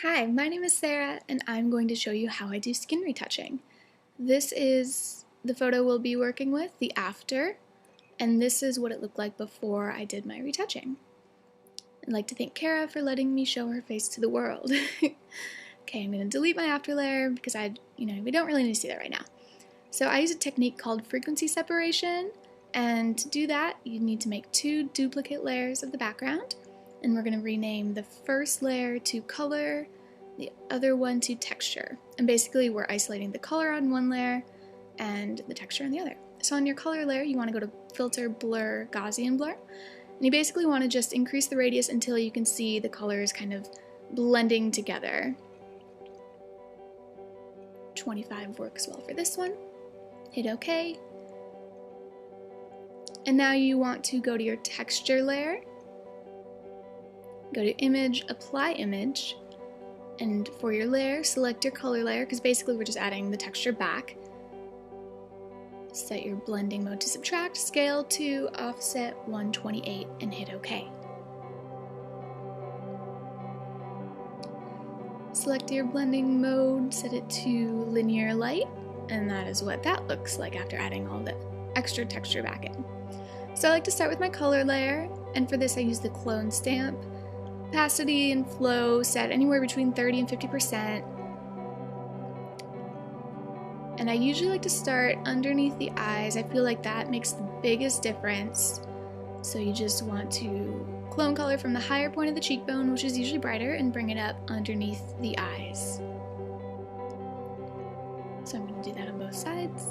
Hi, my name is Sarah, and I'm going to show you how I do skin retouching. This is the photo we'll be working with, the after, and this is what it looked like before I did my retouching. I'd like to thank Kara for letting me show her face to the world. Okay, I'm going to delete my after layer because we don't really need to see that right now. So I use a technique called frequency separation, and to do that, you need to make 2 duplicate layers of the background. And we're going to rename the first layer to color, the other one to texture. And basically we're isolating the color on one layer and the texture on the other. So on your color layer, you want to go to Filter, Blur, Gaussian Blur. And you basically want to just increase the radius until you can see the colors kind of blending together. 25 works well for this one. Hit OK. And now you want to go to your texture layer. Go to Image, Apply Image, and for your layer, select your color layer, because basically we're just adding the texture back. Set your blending mode to subtract, scale to offset 128, and hit OK. Select your blending mode, set it to linear light, and that is what that looks like after adding all the extra texture back in. So I like to start with my color layer, and for this I use the clone stamp. Opacity and flow set anywhere between 30 and 50%. And I usually like to start underneath the eyes. I feel like that makes the biggest difference. So you just want to clone color from the higher point of the cheekbone, which is usually brighter, and bring it up underneath the eyes. So I'm going to do that on both sides.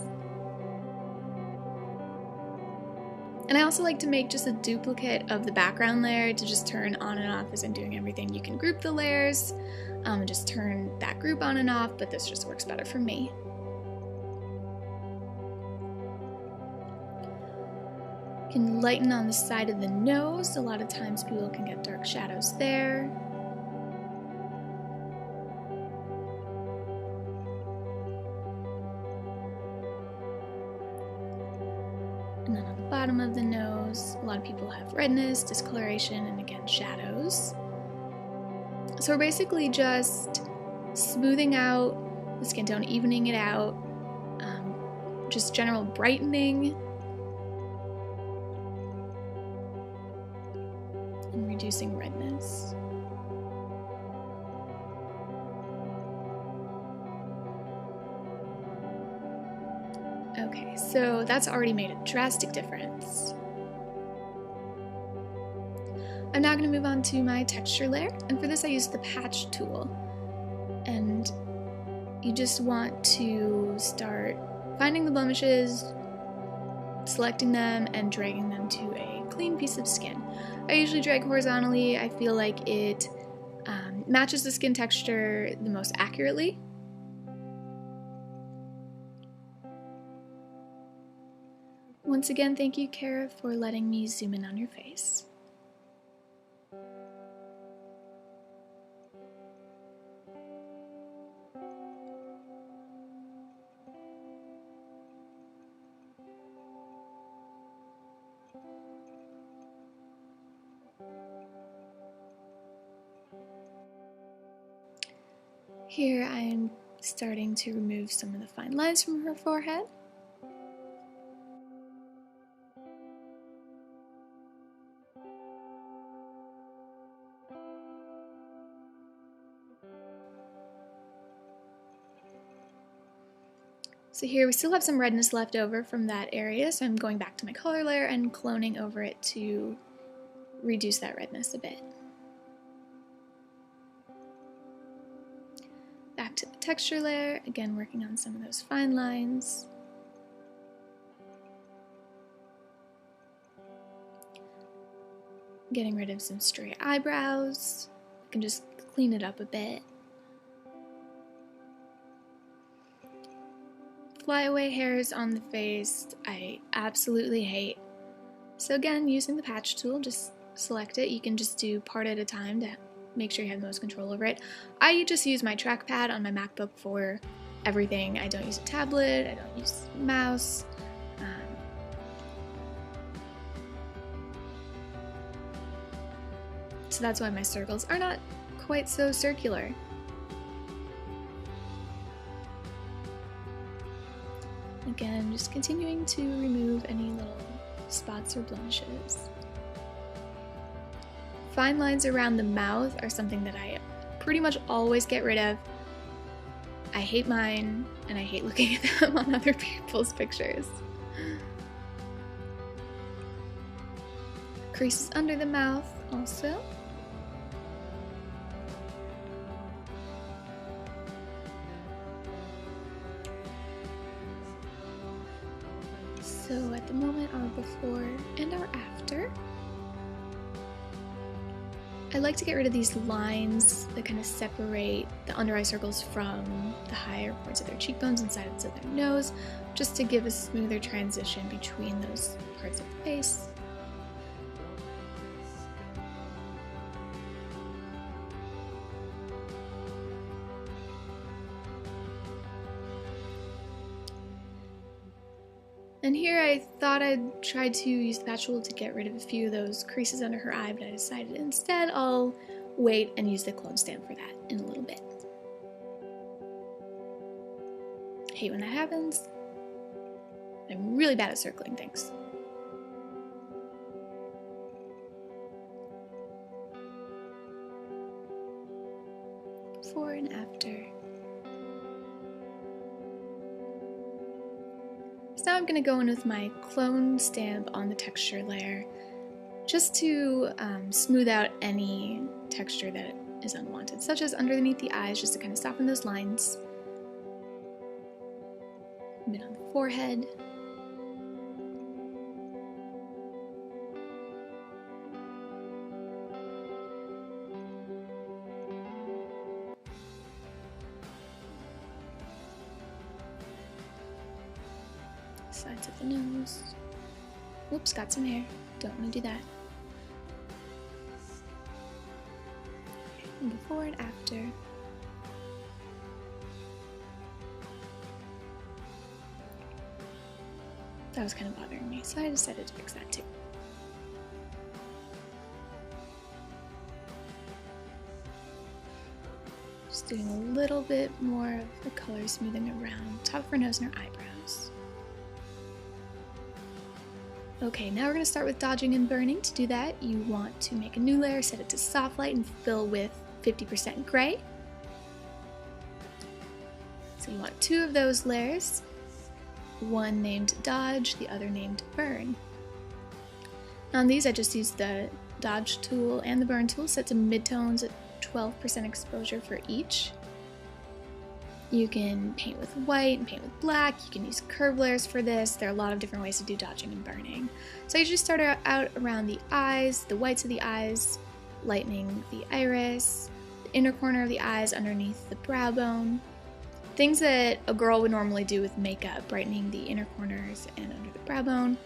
And I also like to make just a duplicate of the background layer to just turn on and off as I'm doing everything. You can group the layers and just turn that group on and off, but this just works better for me. You can lighten on the side of the nose. A lot of times people can get dark shadows there. And then on the bottom of the nose, a lot of people have redness, discoloration, and again, shadows. So we're basically just smoothing out the skin tone, evening it out, just general brightening, and reducing redness. Okay, so that's already made a drastic difference. I'm now going to move on to my texture layer, and for this I use the patch tool. And you just want to start finding the blemishes, selecting them, and dragging them to a clean piece of skin. I usually drag horizontally. I feel like it matches the skin texture the most accurately. Once again, thank you, Kara, for letting me zoom in on your face. Here I am starting to remove some of the fine lines from her forehead. So here we still have some redness left over from that area, so I'm going back to my color layer and cloning over it to reduce that redness a bit. Back to the texture layer, again working on some of those fine lines. Getting rid of some stray eyebrows. I can just clean it up a bit. Flyaway hairs on the face, I absolutely hate. So again, using the patch tool, just select it. You can just do part at a time to make sure you have the most control over it. I just use my trackpad on my MacBook for everything. I don't use a tablet, I don't use a mouse. So that's why my circles are not quite so circular. again, just continuing to remove any little spots or blemishes. Fine lines around the mouth are something that I pretty much always get rid of. I hate mine, and I hate looking at them on other people's pictures. Creases under the mouth also. So at the moment, our before and our after. I like to get rid of these lines that kind of separate the under eye circles from the higher parts of their cheekbones and sides of their nose, just to give a smoother transition between those parts of the face. And here I thought I'd try to use the patch tool to get rid of a few of those creases under her eye, but I decided instead I'll wait and use the clone stamp for that in a little bit. Hate when that happens. I'm really bad at circling things. Before and after. So now I'm going to go in with my clone stamp on the texture layer just to smooth out any texture that is unwanted, such as underneath the eyes, just to kind of soften those lines. A bit on the forehead. Sides of the nose. Whoops, got some hair. Don't want to do that. And before and after. That was kind of bothering me, so I decided to fix that too. Just doing a little bit more of the color smoothing around top of her nose and her eyebrows. Okay, now we're going to start with dodging and burning. To do that, you want to make a new layer, set it to soft light, and fill with 50% gray. So you want two of those layers, one named dodge, the other named burn. On these, I just used the dodge tool and the burn tool, set to midtones at 12% exposure for each. You can paint with white and paint with black. You can use curved layers for this. There are a lot of different ways to do dodging and burning. So I usually start out around the eyes, the whites of the eyes, lightening the iris, the inner corner of the eyes underneath the brow bone. Things that a girl would normally do with makeup, brightening the inner corners and under the brow bone.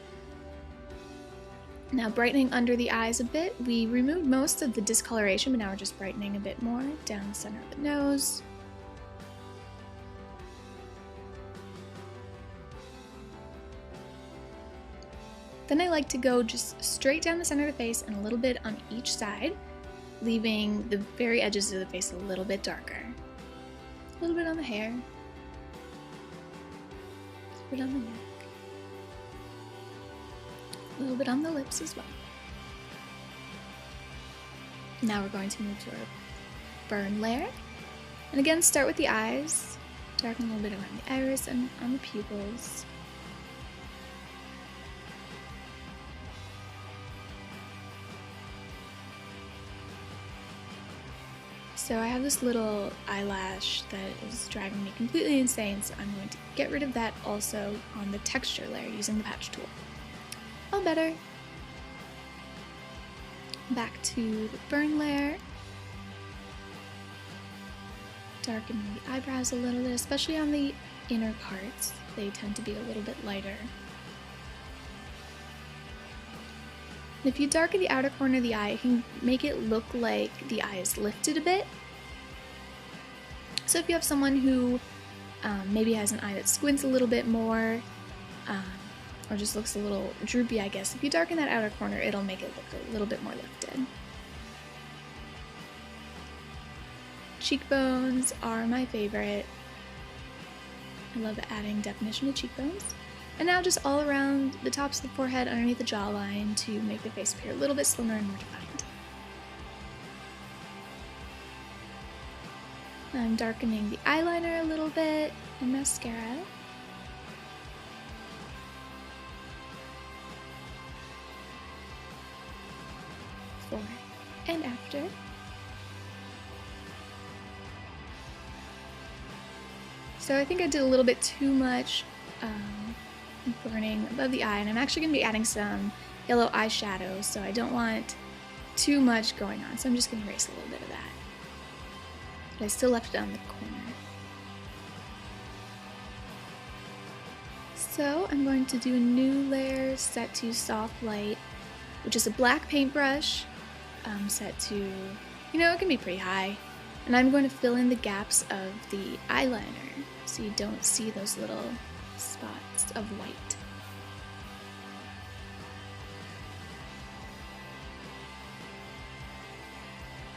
Now brightening under the eyes a bit. We removed most of the discoloration, but now we're just brightening a bit more down the center of the nose. Then I like to go just straight down the center of the face and a little bit on each side, leaving the very edges of the face a little bit darker. A little bit on the hair, a little bit on the neck, a little bit on the lips as well. Now we're going to move to our burn layer. And again, start with the eyes, darken a little bit around the iris and on the pupils. So I have this little eyelash that is driving me completely insane, so I'm going to get rid of that also on the texture layer using the patch tool. All better. Back to the burn layer. Darkening the eyebrows a little bit, especially on the inner parts. They tend to be a little bit lighter. And if you darken the outer corner of the eye, it can make it look like the eye is lifted a bit. So if you have someone who maybe has an eye that squints a little bit more, or just looks a little droopy, I guess, if you darken that outer corner, it'll make it look a little bit more lifted. Cheekbones are my favorite. I love adding definition to cheekbones. And now just all around the tops of the forehead, underneath the jawline, to make the face appear a little bit slimmer and more defined. I'm darkening the eyeliner a little bit and mascara. Before and after. So I think I did a little bit too much burning above the eye, and I'm actually going to be adding some yellow eyeshadow, so I don't want too much going on, so I'm just going to erase a little bit of that. But I still left it on the corner. So I'm going to do a new layer set to soft light, which is a black paintbrush set to, you know, it can be pretty high. And I'm going to fill in the gaps of the eyeliner so you don't see those little spots of white.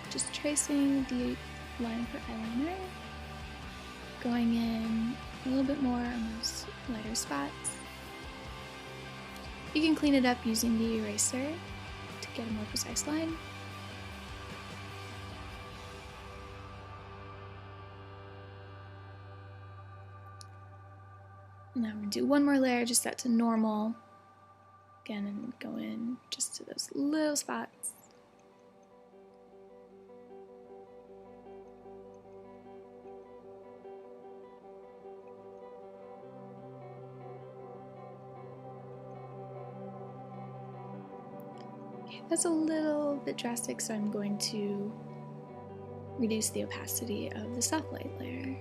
Just tracing the line for eyeliner, going in a little bit more on those lighter spots. You can clean it up using the eraser to get a more precise line. And now we're going to do one more layer just set to normal. Again, and go in just to those little spots. Okay, that's a little bit drastic, so I'm going to reduce the opacity of the soft light layer.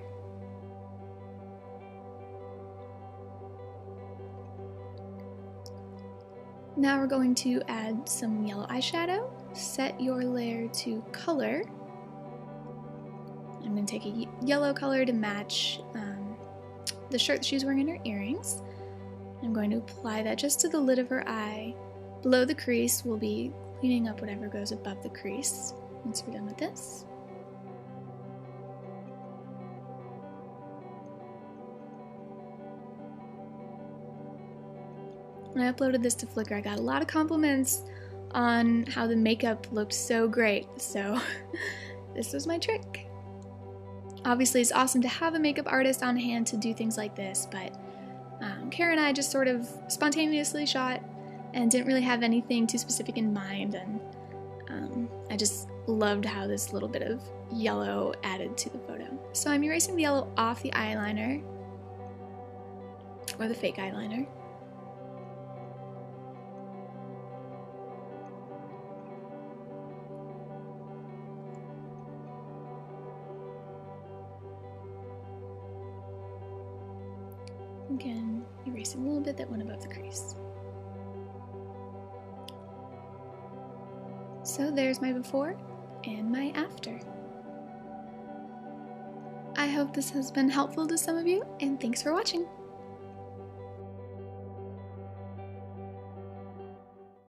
Now we're going to add some yellow eyeshadow. Set your layer to color. I'm going to take a yellow color to match the shirt that she's wearing and her earrings. I'm going to apply that just to the lid of her eye. Below the crease, we'll be cleaning up whatever goes above the crease once we're done with this. When I uploaded this to Flickr, I got a lot of compliments on how the makeup looked so great, so this was my trick. Obviously, it's awesome to have a makeup artist on hand to do things like this, but Kara and I just sort of spontaneously shot and didn't really have anything too specific in mind, and I just loved how this little bit of yellow added to the photo. So I'm erasing the yellow off the eyeliner, or the fake eyeliner. Again, erasing a little bit that went above the crease. So there's my before and my after. I hope this has been helpful to some of you, and thanks for watching.